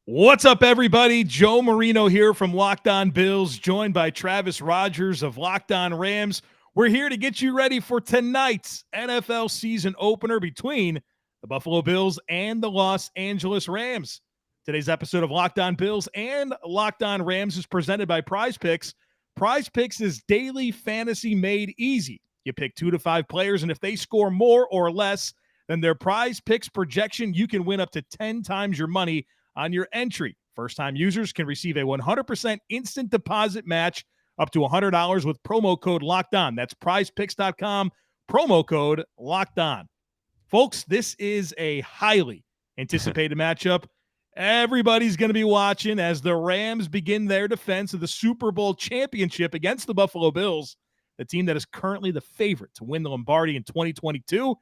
What's up, everybody? Joe Marino here from Locked On Bills, joined by Travis Rogers of Locked On Rams. We're here to get you ready for tonight's NFL season opener between the Buffalo Bills and the Los Angeles Rams. Today's episode of Locked On Bills and Locked On Rams is presented by PrizePicks. PrizePicks is daily fantasy made easy. You pick 2 to 5 players, and if they score more or less than their PrizePicks projection, you can win up to 10 times your money on your entry. First-time users can receive a 100% instant deposit match up to $100 with promo code LOCKEDON. That's prizepicks.com, promo code LOCKEDON. Folks, this is a highly anticipated matchup. Everybody's going to be watching as the Rams begin their defense of the Super Bowl championship against the Buffalo Bills, the team that is currently the favorite to win the Lombardi in 2022.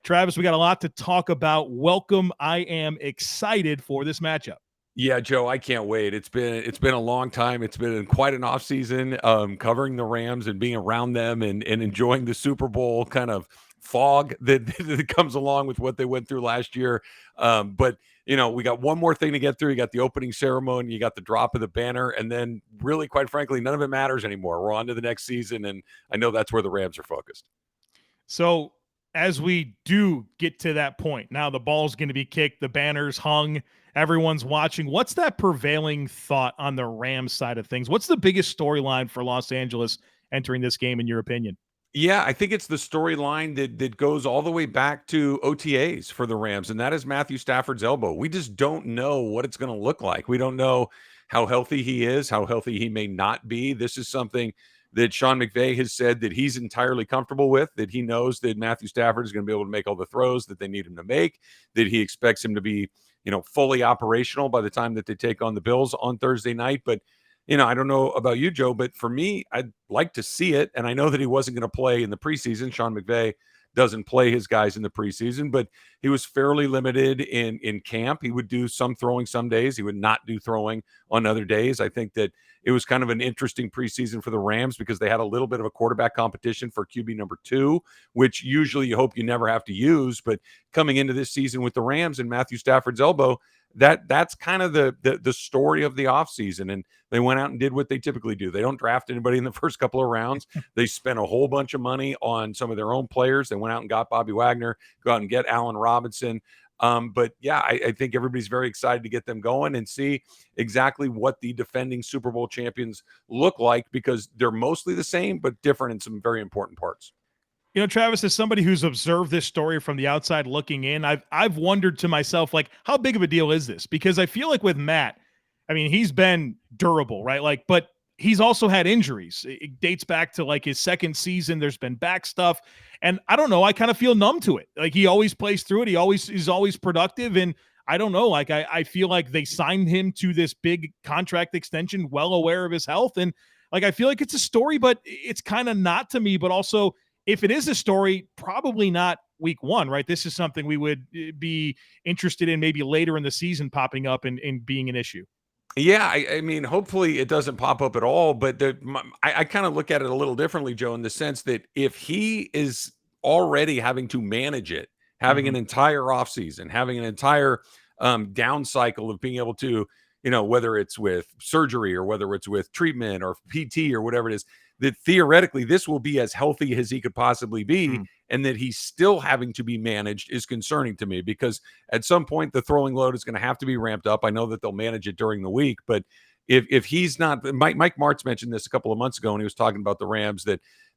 Travis, we got a lot to talk about. Welcome. I am excited for this matchup. Yeah, Joe, I can't wait. It's been a long time. It's been quite an offseason covering the Rams and being around them and enjoying the Super Bowl kind of fog that comes along with what they went through last year. But we got one more thing to get through. You got the opening ceremony, you got the drop of the banner, and then really, quite frankly, none of it matters anymore. We're on to the next season, and I know that's where the Rams are focused. So as we do get to that point, now the ball's going to be kicked, the banner's hung, everyone's watching. What's that prevailing thought on the Rams side of things? What's the biggest storyline for Los Angeles entering this game, in your opinion? Yeah, I think it's the storyline that goes all the way back to OTAs for the Rams, and that is Matthew Stafford's elbow. We just don't know what it's going to look like. We don't know how healthy he is, how healthy he may not be. This is something that Sean McVay has said that he's entirely comfortable with, that he knows that Matthew Stafford is going to be able to make all the throws that they need him to make, that he expects him to be, fully operational by the time that they take on the Bills on Thursday night. But I don't know about you, Joe, but for me, I'd like to see it. And I know that he wasn't going to play in the preseason. Sean McVay doesn't play his guys in the preseason, but he was fairly limited in camp. He would do some throwing some days. He would not do throwing on other days. I think that it was kind of an interesting preseason for the Rams because they had a little bit of a quarterback competition for QB number 2, which usually you hope you never have to use. But coming into this season with the Rams and Matthew Stafford's elbow, that's kind of the story of the offseason. And they went out and did what they typically do. They don't draft anybody in the first couple of rounds. They spent a whole bunch of money on some of their own players. They went out and got Bobby Wagner, go out and get Allen Robinson. But yeah, I think everybody's very excited to get them going and see exactly what the defending Super Bowl champions look like, because they're mostly the same, but different in some very important parts. Travis, as somebody who's observed this story from the outside looking in, I've wondered to myself, like, how big of a deal is this? Because I feel like with Matt, I mean, he's been durable, right? Like, but he's also had injuries. It dates back to like his second season. There's been back stuff. And I don't know, I kind of feel numb to it. Like, he always plays through it. He's always productive. And I don't know, like, I feel like they signed him to this big contract extension, well aware of his health. And like, I feel like it's a story, but it's kind of not to me. But also, if it is a story, probably not week one, right? This is something we would be interested in maybe later in the season popping up and being an issue. Yeah, I mean, hopefully it doesn't pop up at all. But I kind of look at it a little differently, Joe, in the sense that if he is already having to manage it, having an entire offseason, having an entire down cycle of being able to, whether it's with surgery or whether it's with treatment or PT or whatever it is, that theoretically this will be as healthy as he could possibly be. And that he's still having to be managed is concerning to me, because at some point the throwing load is going to have to be ramped up. I know that they'll manage it during the week, but if he's not, Mike Martz mentioned this a couple of months ago when he was talking about the Rams,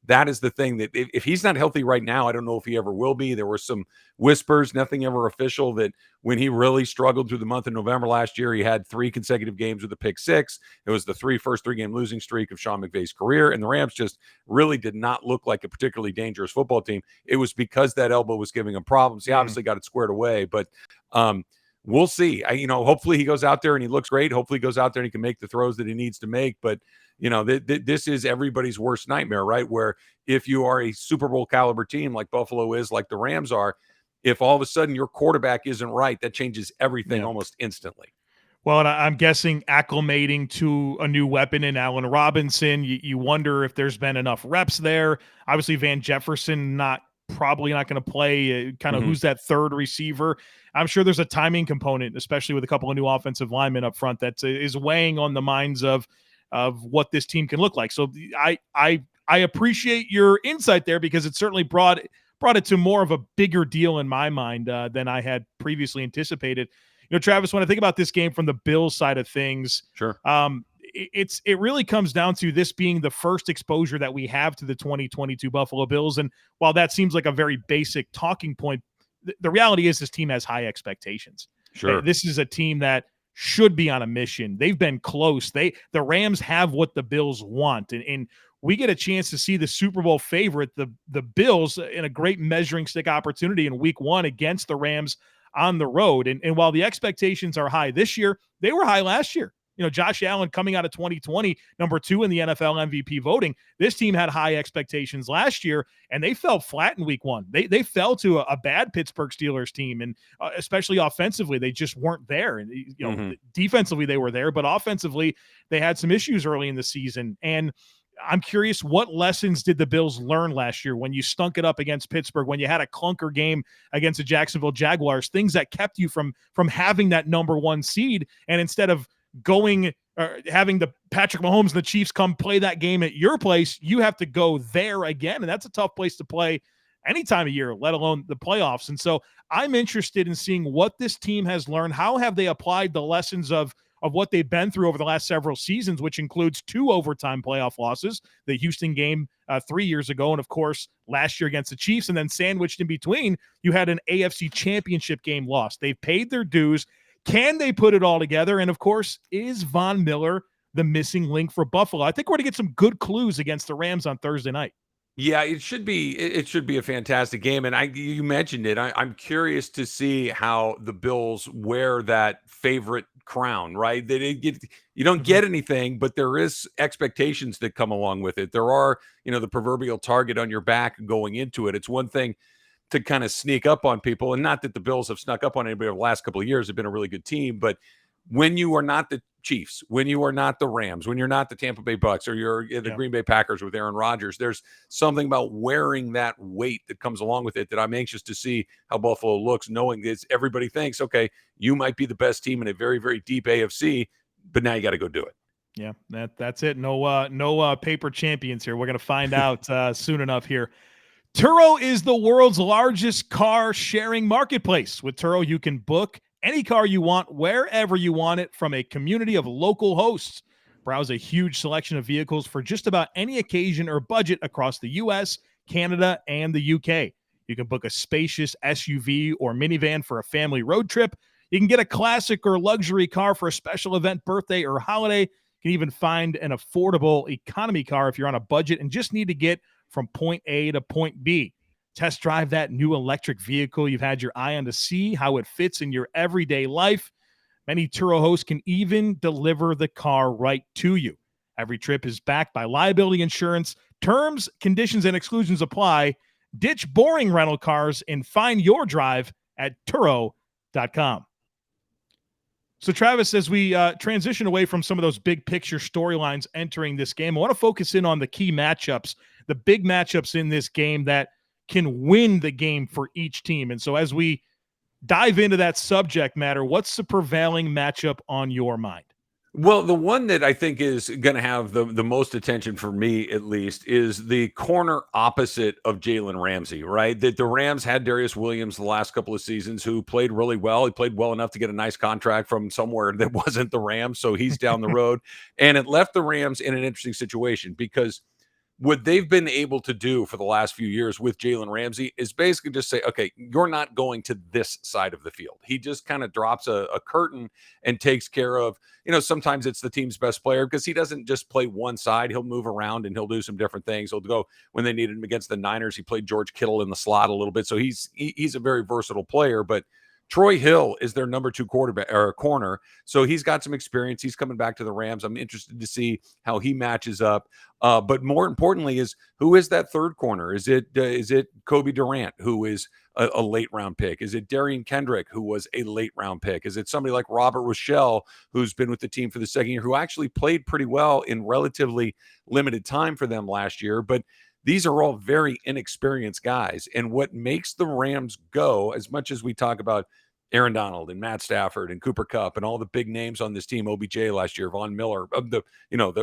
that is the thing, that if he's not healthy right now, I don't know if he ever will be. There were some whispers, nothing ever official, that when he really struggled through the month of November last year, he had 3 consecutive games with a pick 6. It was the first 3-game losing streak of Sean McVay's career. And the Rams just really did not look like a particularly dangerous football team. It was because that elbow was giving him problems. He obviously got it squared away, but we'll see. Hopefully he goes out there and he looks great. Hopefully he goes out there and he can make the throws that he needs to make. But this is everybody's worst nightmare, right? Where if you are a Super Bowl caliber team like Buffalo is, like the Rams are, if all of a sudden your quarterback isn't right, that changes everything almost instantly. Well, and I'm guessing acclimating to a new weapon in Allen Robinson, you wonder if there's been enough reps there. Obviously, Van Jefferson not probably not going to play. Kind of Mhm. who's that third receiver? I'm sure there's a timing component, especially with a couple of new offensive linemen up front, that is weighing on the minds of what this team can look like. So I appreciate your insight there, because it certainly brought it to more of a bigger deal in my mind than I had previously anticipated. Travis, when I think about this game from the Bills side of things, Sure. it really comes down to this being the first exposure that we have to the 2022 Buffalo Bills. And while that seems like a very basic talking point, the reality is this team has high expectations. Sure. This is a team that should be on a mission. They've been close. The Rams have what the Bills want. And we get a chance to see the Super Bowl favorite, the Bills, in a great measuring stick opportunity in week 1 against the Rams on the road. And while the expectations are high this year, they were high last year. Josh Allen coming out of 2020, number 2 in the NFL MVP voting. This team had high expectations last year, and they fell flat in week 1. They fell to a bad Pittsburgh Steelers team, and especially offensively, they just weren't there. And defensively they were there, but offensively they had some issues early in the season. And I'm curious, what lessons did the Bills learn last year when you stunk it up against Pittsburgh, when you had a clunker game against the Jacksonville Jaguars, things that kept you from having that number 1 seed, and instead of going having the Patrick Mahomes and the Chiefs come play that game at your place, you have to go there again. And that's a tough place to play any time of year, let alone the playoffs. And so I'm interested in seeing what this team has learned. How have they applied the lessons of what they've been through over the last several seasons, which includes 2 overtime playoff losses, the Houston game 3 years ago, and of course last year against the Chiefs, and then sandwiched in between, you had an AFC championship game lost. They've paid their dues. Can they put it all together? And of course, is Von Miller the missing link for Buffalo? I think we're going to get some good clues against the Rams on Thursday night. Yeah, it should be a fantastic game. And you mentioned it. I'm curious to see how the Bills wear that favorite crown, right? You don't get anything, but there is expectations that come along with it. There are, the proverbial target on your back going into it. It's one thing to kind of sneak up on people, and not that the Bills have snuck up on anybody over the last couple of years. They've been a really good team, but when you are not the Chiefs, when you are not the Rams, when you're not the Tampa Bay Bucks, or you're the Green Bay Packers with Aaron Rodgers, there's something about wearing that weight that comes along with it that I'm anxious to see how Buffalo looks, knowing that everybody thinks, okay, you might be the best team in a very, very deep AFC, but now you got to go do it. Yeah, that's it. No paper champions here. We're going to find out soon enough here. Turo is the world's largest car sharing marketplace. With Turo, you can book any car you want, wherever you want it, from a community of local hosts. Browse a huge selection of vehicles for just about any occasion or budget across the U.S., Canada, and the U.K. You can book a spacious SUV or minivan for a family road trip. You can get a classic or luxury car for a special event, birthday, or holiday. You can even find an affordable economy car if you're on a budget and just need to get from point A to point B. Test drive that new electric vehicle you've had your eye on to see how it fits in your everyday life. Many Turo hosts can even deliver the car right to you. Every trip is backed by liability insurance. Terms, conditions, and exclusions apply. Ditch boring rental cars and find your drive at Turo.com. So, Travis, as we transition away from some of those big picture storylines entering this game, I want to focus in on the key matchups, the big matchups in this game that can win the game for each team. And so as we dive into that subject matter, what's the prevailing matchup on your mind? Well, the one that I think is going to have the most attention for me, at least, is the corner opposite of Jalen Ramsey, right? That the Rams had Darius Williams the last couple of seasons, who played really well. He played well enough to get a nice contract from somewhere that wasn't the Rams, so he's down the road. And it left the Rams in an interesting situation, because what they've been able to do for the last few years with Jalen Ramsey is basically just say, okay, you're not going to this side of the field. He just kind of drops a curtain and takes care of, sometimes it's the team's best player, because he doesn't just play one side. He'll move around and he'll do some different things. He'll go, when they needed him against the Niners, he played George Kittle in the slot a little bit. So he's a very versatile player, but Troy Hill is their number 2 quarterback or corner. So he's got some experience. He's coming back to the Rams. I'm interested to see how he matches up. But more importantly is, who is that third corner? Is it Kobe Durant, who is a late round pick? Is it Darian Kendrick, who was a late round pick? Is it somebody like Robert Rochelle, who's been with the team for the second year, who actually played pretty well in relatively limited time for them last year? But These are all very inexperienced guys. And what makes the Rams go, as much as we talk about Aaron Donald and Matt Stafford and Cooper Kupp and all the big names on this team, OBJ last year, Von Miller, of the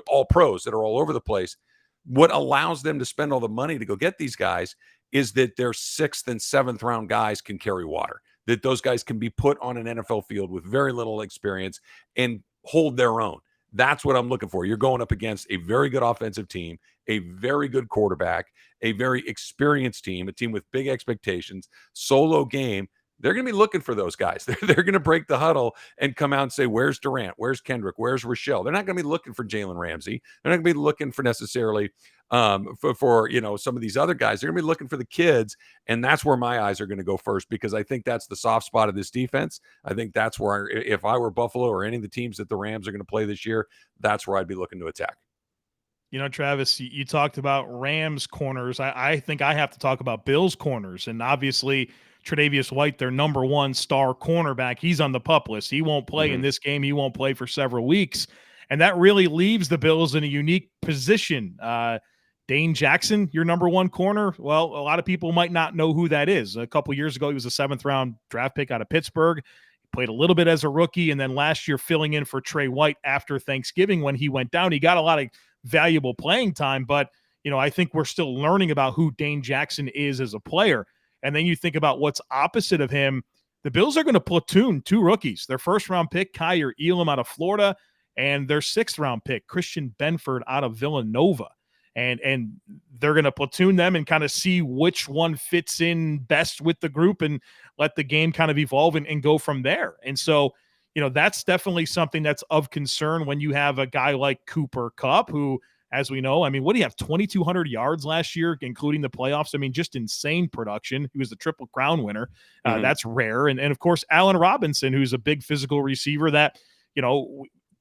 all pros that are all over the place. What allows them to spend all the money to go get these guys is that their 6th and 7th round guys can carry water, that those guys can be put on an NFL field with very little experience and hold their own. That's what I'm looking for. You're going up against a very good offensive team, a very good quarterback, a very experienced team, a team with big expectations, solo game. They're going to be looking for those guys. They're going to break the huddle and come out and say, where's Durant? Where's Kendrick? Where's Rochelle? They're not going to be looking for Jalen Ramsey. They're not going to be looking for necessarily for some of these other guys. They're going to be looking for the kids. And that's where my eyes are going to go first, because I think that's the soft spot of this defense. I think that's where, if I were Buffalo or any of the teams that the Rams are going to play this year, that's where I'd be looking to attack. Travis, you talked about Rams corners. I think I have to talk about Bills corners. And obviously, Tre'Davious White, their number one star cornerback, he's on the PUP list. He won't play in this game. He won't play for several weeks. And that really leaves the Bills in a unique position. Dane Jackson, your number one corner. Well, a lot of people might not know who that is. A couple years ago, he was a 7th-round draft pick out of Pittsburgh. He played a little bit as a rookie, and then last year filling in for Trey White after Thanksgiving when he went down. He got a lot of valuable playing time, but I think we're still learning about who Dane Jackson is as a player. And then you think about what's opposite of him. The Bills are going to platoon 2 rookies. Their 1st-round pick, Kyer Elam out of Florida, and their 6th-round pick, Christian Benford out of Villanova. And they're going to platoon them and kind of see which one fits in best with the group and let the game kind of evolve and go from there. And so, that's definitely something that's of concern when you have a guy like Cooper Kupp, who, as we know, what do you have, 2,200 yards last year, including the playoffs? Just insane production. He was the Triple Crown winner. That's rare. And of course, Allen Robinson, who's a big physical receiver that,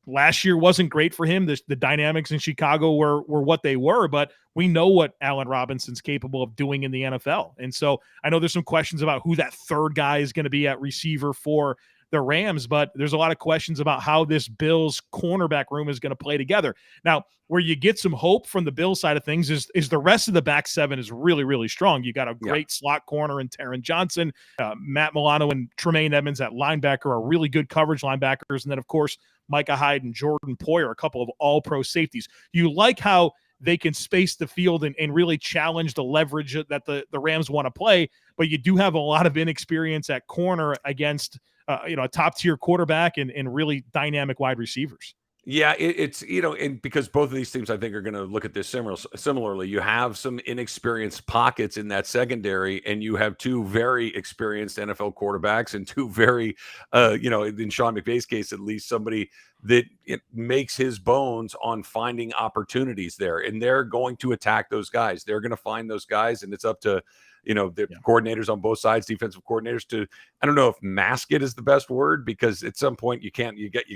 last year wasn't great for him. The dynamics in Chicago were what they were, but we know what Allen Robinson's capable of doing in the NFL. And so I know there's some questions about who that third guy is going to be at receiver for the Rams, but there's a lot of questions about how this Bills cornerback room is going to play together. Now, where you get some hope from the Bills side of things is the rest of the back seven is really, really strong. You got a great slot corner in Taron Johnson, Matt Milano and Tremaine Edmonds at linebacker are really good coverage linebackers. And then, of course, Micah Hyde and Jordan Poyer, a couple of all-pro safeties. You like how they can space the field and really challenge the leverage that the Rams want to play, but you do have a lot of inexperience at corner against a top-tier quarterback and really dynamic wide receivers. Yeah, it's and because both of these teams, I think, are going to look at this similarly. You have some inexperienced pockets in that secondary, and you have 2 very experienced NFL quarterbacks and 2 very, in Sean McVay's case, at least, somebody that makes his bones on finding opportunities there, and they're going to attack those guys. They're going to find those guys, and it's up to the coordinators on both sides, defensive coordinators, to, I don't know if mask it is the best word, because at some point you got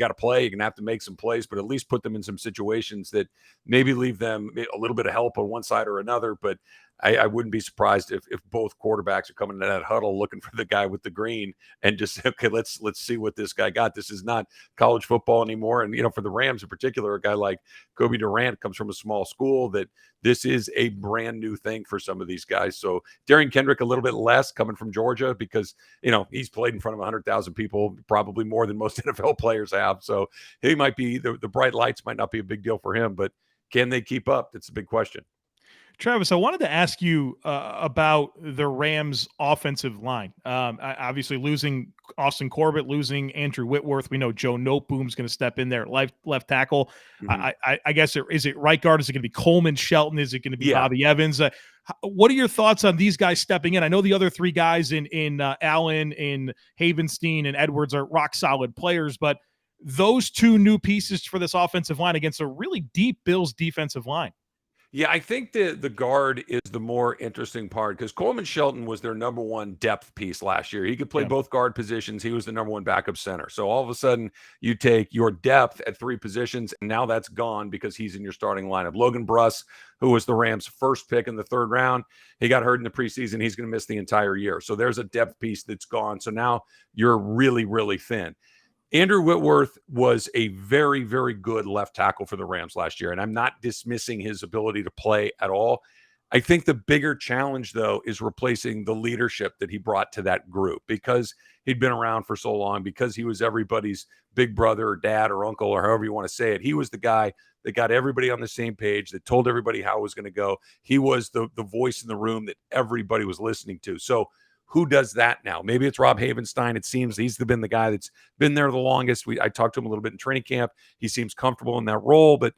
to play, you're going to have to make some plays, but at least put them in some situations that maybe leave them a little bit of help on one side or another. But I wouldn't be surprised if both quarterbacks are coming to that huddle looking for the guy with the green and just, okay, let's see what this guy got. This is not college football anymore. And, for the Rams in particular, a guy like Kobe Durant comes from a small school, that this is a brand new thing for some of these guys. So Darian Kendrick, a little bit less coming from Georgia because, he's played in front of 100,000 people, probably more than most NFL players have. So he might be, the bright lights might not be a big deal for him, but can they keep up? That's a big question. Travis, I wanted to ask you about the Rams' offensive line. Obviously, losing Austin Corbett, losing Andrew Whitworth. We know Joe Noteboom's going to step in there at left tackle. I guess, is it right guard? Is it going to be Coleman Shelton? Is it going to be Bobby Evans? What are your thoughts on these guys stepping in? I know the other 3 guys in Allen, in Havenstein, and Edwards are rock solid players, but those 2 new pieces for this offensive line against a really deep Bills defensive line. Yeah, I think the guard is the more interesting part, because Coleman Shelton was their number 1 depth piece last year. He could play both guard positions. He was the number 1 backup center. So all of a sudden, you take your depth at 3 positions, and now that's gone because he's in your starting lineup. Logan Bruss, who was the Rams' first pick in the 3rd round, he got hurt in the preseason. He's going to miss the entire year. So there's a depth piece that's gone. So now you're really, really thin. Andrew Whitworth was a very, very good left tackle for the Rams last year, and I'm not dismissing his ability to play at all. I think the bigger challenge, though, is replacing the leadership that he brought to that group, because he'd been around for so long, because he was everybody's big brother or dad or uncle or however you want to say it. He was the guy that got everybody on the same page, that told everybody how it was going to go. He was the voice in the room that everybody was listening to. So who does that now? Maybe it's Rob Havenstein. It seems he's been the guy that's been there the longest. I talked to him a little bit in training camp. He seems comfortable in that role, but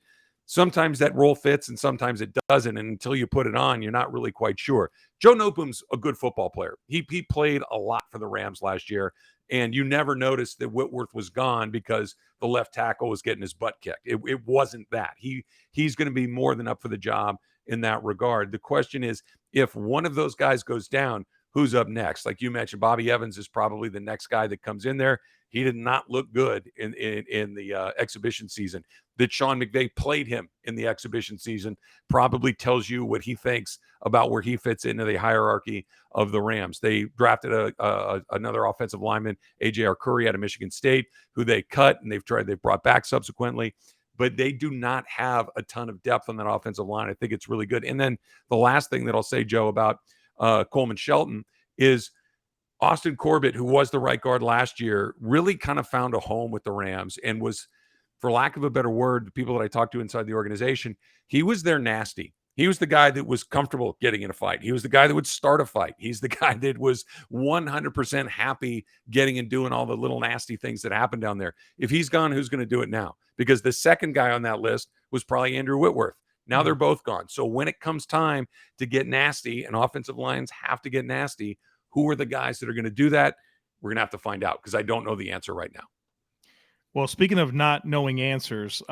sometimes that role fits and sometimes it doesn't. And until you put it on, you're not really quite sure. Joe Noteboom's a good football player. He played a lot for the Rams last year, and you never noticed that Whitworth was gone because the left tackle was getting his butt kicked. It wasn't that. He's going to be more than up for the job in that regard. The question is, if one of those guys goes down, who's up next? Like you mentioned, Bobby Evans is probably the next guy that comes in there. He did not look good in the exhibition season. That Sean McVay played him in the exhibition season probably tells you what he thinks about where he fits into the hierarchy of the Rams. They drafted another offensive lineman, A.J. Arcuri out of Michigan State, who they cut and they've brought back subsequently. But they do not have a ton of depth on that offensive line. I think it's really good. And then the last thing that I'll say, Joe, about Coleman Shelton is Austin Corbett, who was the right guard last year, really kind of found a home with the Rams and was, for lack of a better word, the people that I talked to inside the organization, he was their nasty. He was the guy that was comfortable getting in a fight. He was the guy that would start a fight. He's the guy that was 100% happy getting and doing all the little nasty things that happen down there. If he's gone, who's going to do it now? Because the second guy on that list was probably Andrew Whitworth. Now they're both gone. So when it comes time to get nasty, and offensive lines have to get nasty, who are the guys that are going to do that? We're going to have to find out, because I don't know the answer right now. Well, speaking of not knowing answers,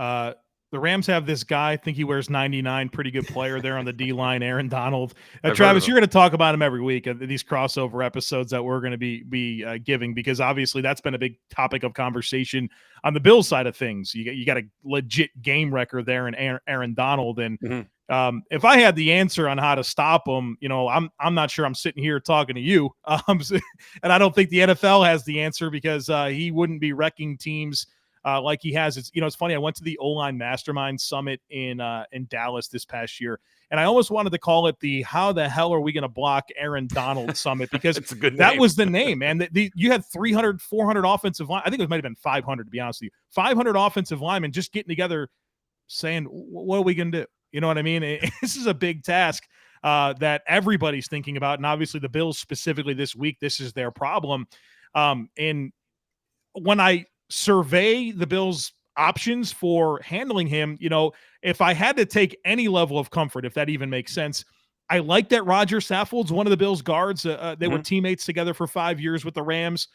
the Rams have this guy, I think he wears 99, pretty good player there on the D-line, Aaron Donald. Travis, you're going to talk about him every week, these crossover episodes that we're going to be giving, because obviously that's been a big topic of conversation on the Bills side of things. You got a legit game record there in Aaron Donald, and if I had the answer on how to stop him, I'm not sure I'm sitting here talking to you, and I don't think the NFL has the answer, because he wouldn't be wrecking teams like he has. It's funny. I went to the O-Line Mastermind Summit in Dallas this past year, and I almost wanted to call it the "How the hell are we going to block Aaron Donald Summit?" Because that was the name, man. You had 300, 400 offensive line. I think it might have been 500, to be honest with you. 500 offensive linemen just getting together, saying, "What are we going to do?" You know what I mean? This is a big task that everybody's thinking about, and obviously the Bills specifically this week, this is their problem. And when I survey the Bills' options for handling him, if I had to take any level of comfort, if that even makes sense, I like that Roger Saffold's one of the Bills' guards. They were teammates together for 5 years with the Rams.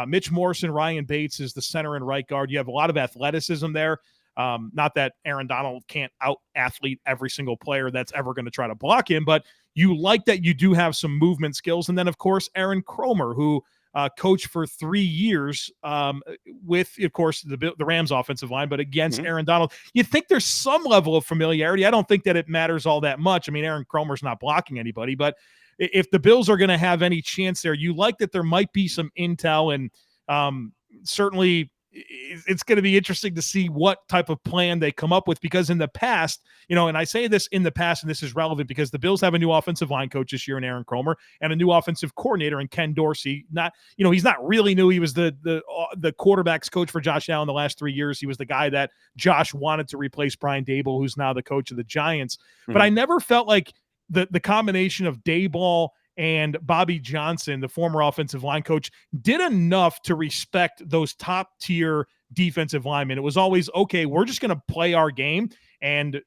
Mitch Morrison, Ryan Bates is the center and right guard. You have a lot of athleticism there. Not that Aaron Donald can't out-athlete every single player that's ever going to try to block him, but you like that you do have some movement skills. And then, of course, Aaron Cromer, who coached for 3 years with, of course, the Rams offensive line, but against Aaron Donald. You think there's some level of familiarity. I don't think that it matters all that much. I mean, Aaron Cromer's not blocking anybody, but if the Bills are going to have any chance there, you like that there might be some intel, and certainly it's going to be interesting to see what type of plan they come up with, because in the past, and I say this in the past, and this is relevant because the Bills have a new offensive line coach this year in Aaron Cromer, and a new offensive coordinator in Ken Dorsey. He's not really new. He was the quarterbacks coach for Josh Allen the last 3 years. He was the guy that Josh wanted to replace Brian Daboll, who's now the coach of the Giants. But I never felt like the combination of Daboll and Bobby Johnson, the former offensive line coach, did enough to respect those top tier defensive linemen. It was always, okay, we're just going to play our game and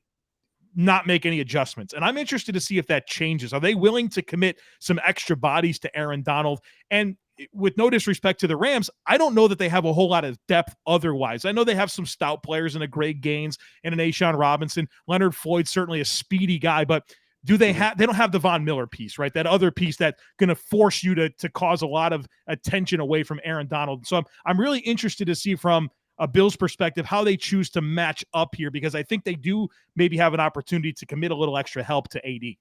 not make any adjustments. And I'm interested to see if that changes. Are they willing to commit some extra bodies to Aaron Donald? And with no disrespect to the Rams, I don't know that they have a whole lot of depth otherwise. I know they have some stout players in a Greg Gaines and an Ashawn Robinson. Leonard Floyd's certainly a speedy guy, but do they have? They don't have the Von Miller piece, right? That other piece that's going to force you to cause a lot of attention away from Aaron Donald. So I'm really interested to see from a Bills perspective how they choose to match up here, because I think they do maybe have an opportunity to commit a little extra help to AD.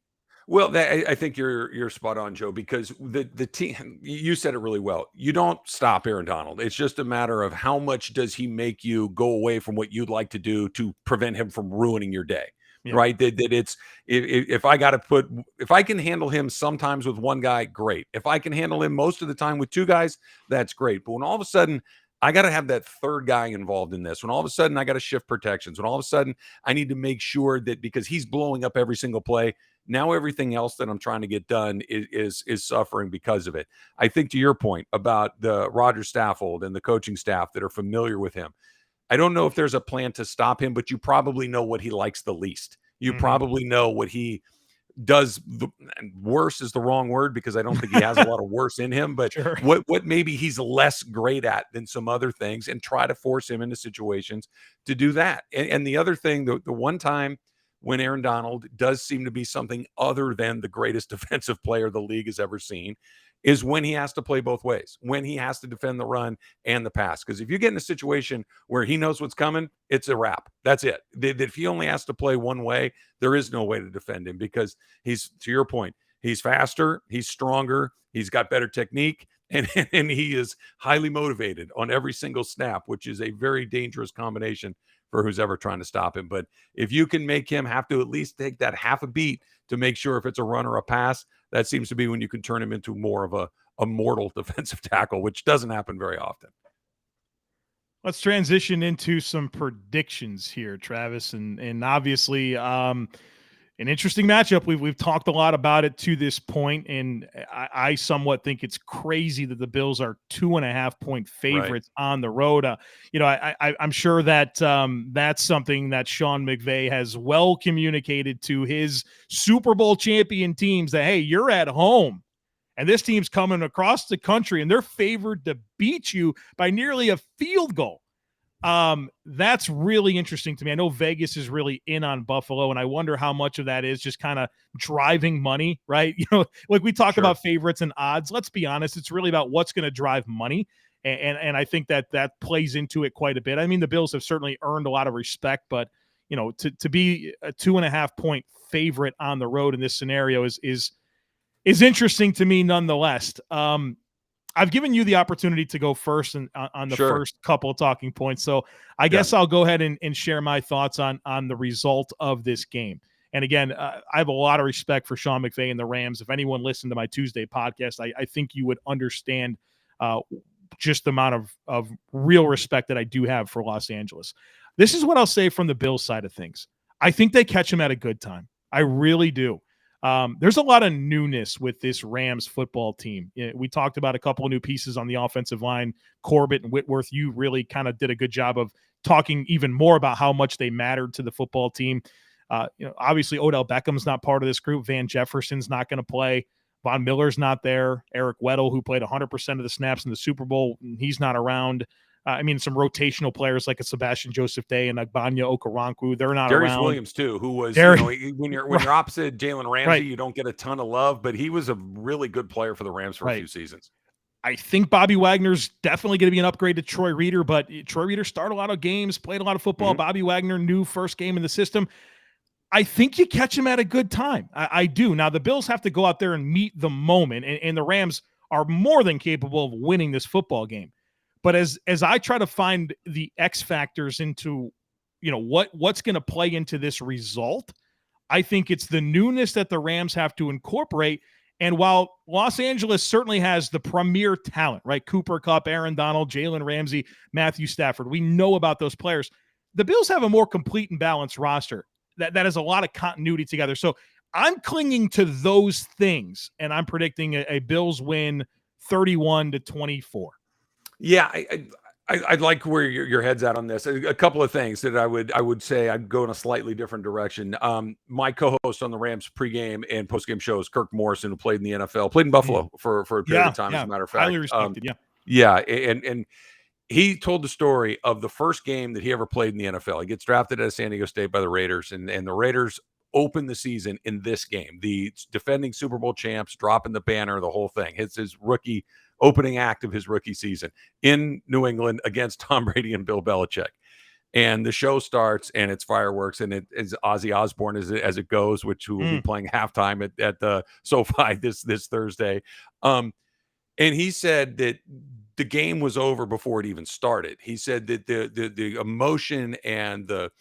Well, I think you're spot on, Joe, because the team, you said it really well. You don't stop Aaron Donald. It's just a matter of how much does he make you go away from what you'd like to do to prevent him from ruining your day. Yeah. right? That it's if if I can handle him sometimes with one guy, great. If I can handle him most of the time with two guys, that's great. But when all of a sudden I got to have that third guy involved in this, when all of a sudden I got to shift protections, when all of a sudden I need to make sure that because he's blowing up every single play, now everything else that I'm trying to get done is suffering because of it. I think to your point about the Roger Staffold and the coaching staff that are familiar with him, I don't know if there's a plan to stop him, but you probably know what he likes the least. You Mhm. probably know what he does worse is the wrong word because I don't think he has a lot of worse in him, but Sure. what maybe he's less great at than some other things and try to force him into situations to do that. And the other thing, the one time when Aaron Donald does seem to be something other than the greatest defensive player the league has ever seen is when he has to play both ways, when he has to defend the run and the pass. Because if you get in a situation where he knows what's coming, it's a wrap. That's it. If he only has to play one way, there is no way to defend him because he's, to your point, he's faster, he's stronger, he's got better technique, and he is highly motivated on every single snap, which is a very dangerous combination for who's ever trying to stop him. But if you can make him have to at least take that half a beat to make sure if it's a run or a pass, that seems to be when you can turn him into more of a mortal defensive tackle, which doesn't happen very often. Let's transition into some predictions here, Travis, and obviously an interesting matchup. We've talked a lot about it to this point, and I somewhat think it's crazy that the Bills are 2.5-point favorites on the road. I'm sure that that's something that Sean McVay has well communicated to his Super Bowl champion teams that, hey, you're at home. And this team's coming across the country, and they're favored to beat you by nearly a field goal. That's really interesting to me. I know Vegas is really in on Buffalo, and I wonder how much of that is just kind of driving money, right? Like we talk about favorites and odds. Let's be honest, it's really about what's going to drive money. And I think that plays into it quite a bit. I mean, the Bills have certainly earned a lot of respect, but to be a 2.5-point favorite on the road in this scenario is interesting to me nonetheless. I've given you the opportunity to go first on the first couple of talking points. So I guess I'll go ahead and share my thoughts on the result of this game. And again, I have a lot of respect for Sean McVay and the Rams. If anyone listened to my Tuesday podcast, I think you would understand just the amount of real respect that I do have for Los Angeles. This is what I'll say from the Bills side of things. I think they catch him at a good time. I really do. There's a lot of newness with this Rams football team. We talked about a couple of new pieces on the offensive line. Corbett and Whitworth, you really kind of did a good job of talking even more about how much they mattered to the football team. Obviously Odell Beckham's not part of this group. Van Jefferson's not going to play. Von Miller's not there. Eric Weddle, who played 100% of the snaps in the Super Bowl, he's not around. Some rotational players like a Sebastian Joseph Day and Agbanya Okoronkwo, they're not Darius around. Williams too, who was when you're opposite Jalen Ramsey, you don't get a ton of love, but he was a really good player for the Rams for a few seasons. I think Bobby Wagner's definitely going to be an upgrade to Troy Reeder, but Troy Reeder started a lot of games, played a lot of football. Mm-hmm. Bobby Wagner, new first game in the system. I think you catch him at a good time. I do. Now, the Bills have to go out there and meet the moment, and the Rams are more than capable of winning this football game. But as I try to find the X factors into, what's going to play into this result, I think it's the newness that the Rams have to incorporate. And while Los Angeles certainly has the premier talent, right? Cooper Kupp, Aaron Donald, Jalen Ramsey, Matthew Stafford, we know about those players. The Bills have a more complete and balanced roster that has a lot of continuity together. So I'm clinging to those things, and I'm predicting a Bills win 31-24. Yeah, I'd like where your head's at on this. A couple of things that I would say I'd go in a slightly different direction. My co-host on the Rams pregame and postgame show is Kirk Morrison, who played in the NFL, played in Buffalo for a period of time, as a matter of fact. Highly respected, and he told the story of the first game that he ever played in the NFL. He gets drafted at San Diego State by the Raiders, and the Raiders open the season in this game. The defending Super Bowl champs, dropping the banner, the whole thing. It's his rookie opening act of his rookie season in New England against Tom Brady and Bill Belichick. And the show starts, and it's fireworks, and it is Ozzy Osbourne as it goes, which will be playing halftime at the SoFi this Thursday. And he said that the game was over before it even started. He said that the emotion and the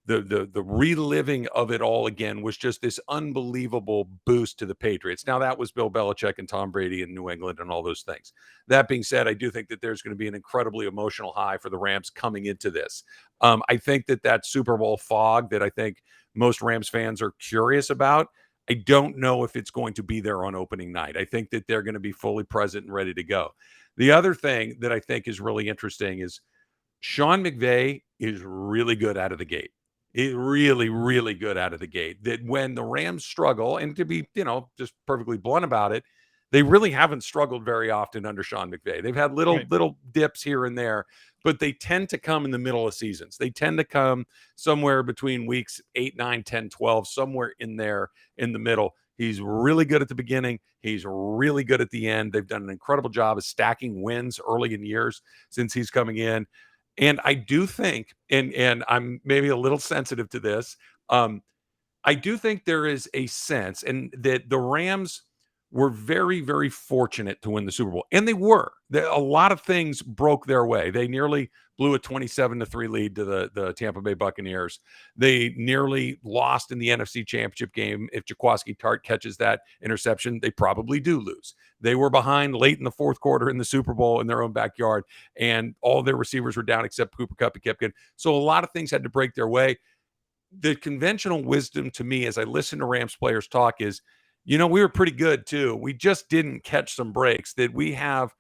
the reliving of it all again was just this unbelievable boost to the Patriots. Now that was Bill Belichick and Tom Brady in New England and all those things. That being said, I do think that there's going to be an incredibly emotional high for the Rams coming into this. I think that Super Bowl fog that I think most Rams fans are curious about, I don't know if it's going to be there on opening night. I think that they're going to be fully present and ready to go. The other thing that I think is really interesting is Sean McVay is really good out of the gate. He's really, really good out of the gate. That when the Rams struggle, and to be, just perfectly blunt about it, they really haven't struggled very often under Sean McVay. They've had little dips here and there, but they tend to come in the middle of seasons. They tend to come somewhere between weeks 8, 9, 10, 12, somewhere in there in the middle. He's really good at the beginning. He's really good at the end. They've done an incredible job of stacking wins early in years since he's coming in. And I do think, and I'm maybe a little sensitive to this, I do think there is a sense, and that the Rams were very, very fortunate to win the Super Bowl. And they were. A lot of things broke their way. They nearly blew a 27-3 lead to the Tampa Bay Buccaneers. They nearly lost in the NFC Championship game. If Jaquiski Tartt catches that interception, they probably do lose. They were behind late in the fourth quarter in the Super Bowl in their own backyard, and all their receivers were down except Cooper Kupp. He kept getting. So a lot of things had to break their way. The conventional wisdom to me as I listen to Rams players talk is, we were pretty good too. We just didn't catch some breaks. That we have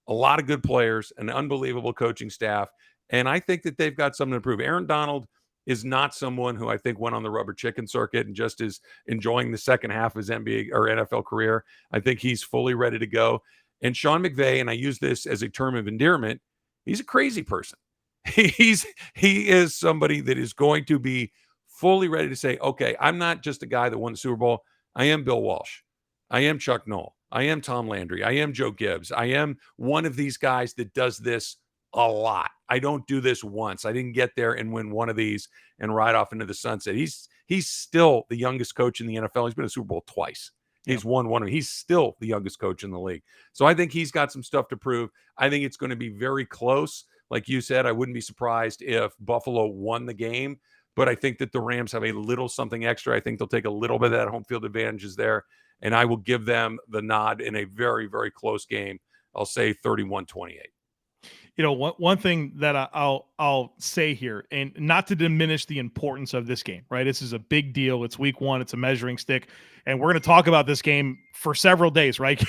a lot of good players, an unbelievable coaching staff, and I think that they've got something to prove. Aaron Donald is not someone who I think went on the rubber chicken circuit and just is enjoying the second half of his NBA or NFL career. I think he's fully ready to go. And Sean McVay, and I use this as a term of endearment, he's a crazy person. He is somebody that is going to be fully ready to say, okay, I'm not just a guy that won the Super Bowl. I am Bill Walsh. I am Chuck Noll. I am Tom Landry. I am Joe Gibbs. I am one of these guys that does this a lot. I don't do this once. I didn't get there and win one of these and ride off into the sunset. He's still the youngest coach in the NFL. He's been to Super Bowl twice. He's won one of them. He's still the youngest coach in the league. So I think he's got some stuff to prove. I think it's going to be very close. Like you said, I wouldn't be surprised if Buffalo won the game. But I think that the Rams have a little something extra. I think they'll take a little bit of that home field advantage is there. And I will give them the nod in a very, very close game. I'll say 31-28. One thing that I'll say here, and not to diminish the importance of this game, right? This is a big deal. It's week 1. It's a measuring stick. And we're going to talk about this game for several days, right?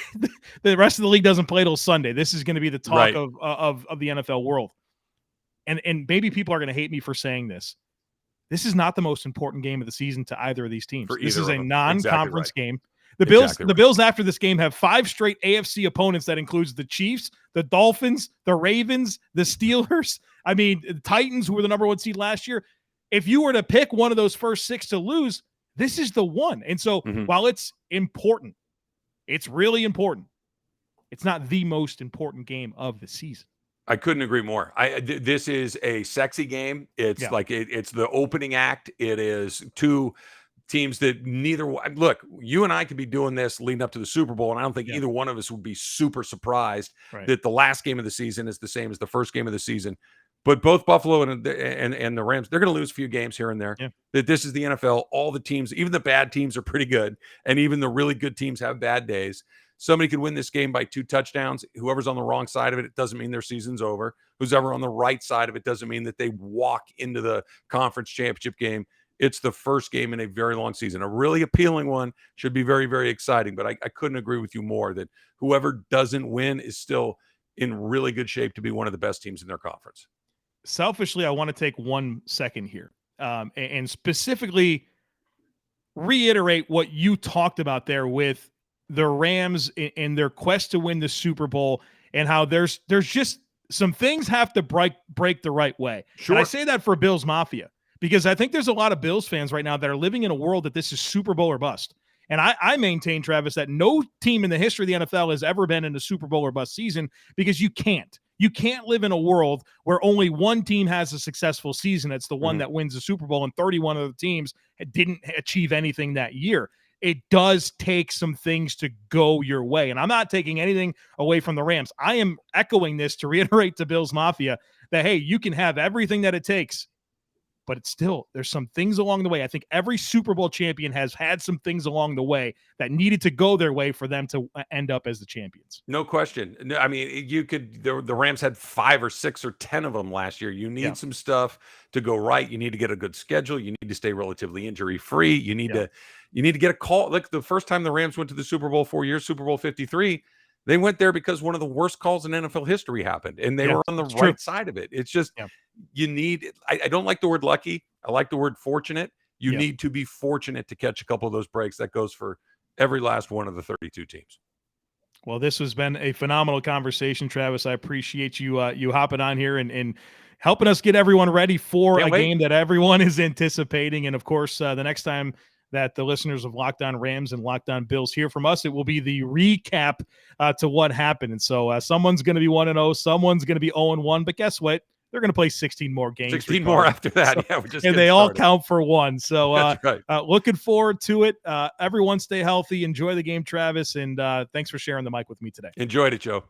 The rest of the league doesn't play till Sunday. This is going to be the talk of the NFL world. And maybe people are going to hate me for saying this. This is not the most important game of the season to either of these teams. This is a non-conference game. The Bills after this game have 5 straight AFC opponents that includes the Chiefs, the Dolphins, the Ravens, the Steelers. I mean, the Titans, who were the number 1 seed last year. If you were to pick one of those first 6 to lose, this is the one. And so while it's important, it's really important, it's not the most important game of the season. I couldn't agree more. This is a sexy game. It's it's the opening act. It is 2 teams that look, you and I could be doing this leading up to the Super Bowl, and I don't think either one of us would be super surprised that the last game of the season is the same as the first game of the season. But both Buffalo and the Rams, they're going to lose a few games here and there. Yeah. That this is the NFL. All the teams, even the bad teams, are pretty good, and even the really good teams have bad days. Somebody could win this game by 2 touchdowns. Whoever's on the wrong side of it, it doesn't mean their season's over. Who's ever on the right side of it doesn't mean that they walk into the conference championship game. It's the first game in a very long season. A really appealing one. Should be very, very exciting. But I couldn't agree with you more that whoever doesn't win is still in really good shape to be one of the best teams in their conference. Selfishly, I want to take 1 second here and specifically reiterate what you talked about there with the Rams in their quest to win the Super Bowl, and how there's just some things have to break the right way. Sure. And I say that for Bills Mafia because I think there's a lot of Bills fans right now that are living in a world that this is Super Bowl or bust. And I maintain, Travis, that no team in the history of the NFL has ever been in a Super Bowl or bust season because you can't. You can't live in a world where only one team has a successful season. It's the one that wins the Super Bowl, and 31 of the teams didn't achieve anything that year. It does take some things to go your way. And I'm not taking anything away from the Rams. I am echoing this to reiterate to Bills Mafia that, hey, you can have everything that it takes but it's still, there's some things along the way. I think every Super Bowl champion has had some things along the way that needed to go their way for them to end up as the champions. No question. No, I mean, the Rams had 5 or 6 or 10 of them last year. You need some stuff to go right. You need to get a good schedule. You need to stay relatively injury free. You need to get a call. Like the first time the Rams went to the Super Bowl 4 years, Super Bowl 53, they went there because one of the worst calls in NFL history happened, and they were on the right side of it. It's just you need. I don't like the word lucky. I like the word fortunate. You need to be fortunate to catch a couple of those breaks. That goes for every last one of the 32 teams. Well, this has been a phenomenal conversation, Travis. I appreciate you you hopping on here and helping us get everyone ready for a game that everyone is anticipating. And of course, the next time that the listeners of Locked On Rams and Locked On Bills hear from us, it will be the recap to what happened. And so someone's going to be 1-0, someone's going to be 0-1. But guess what? They're going to play 16 more games. 16 more after that. So, and they all count for one. So That's right. Looking forward to it. Everyone stay healthy. Enjoy the game, Travis. And thanks for sharing the mic with me today. Enjoyed it, Joe.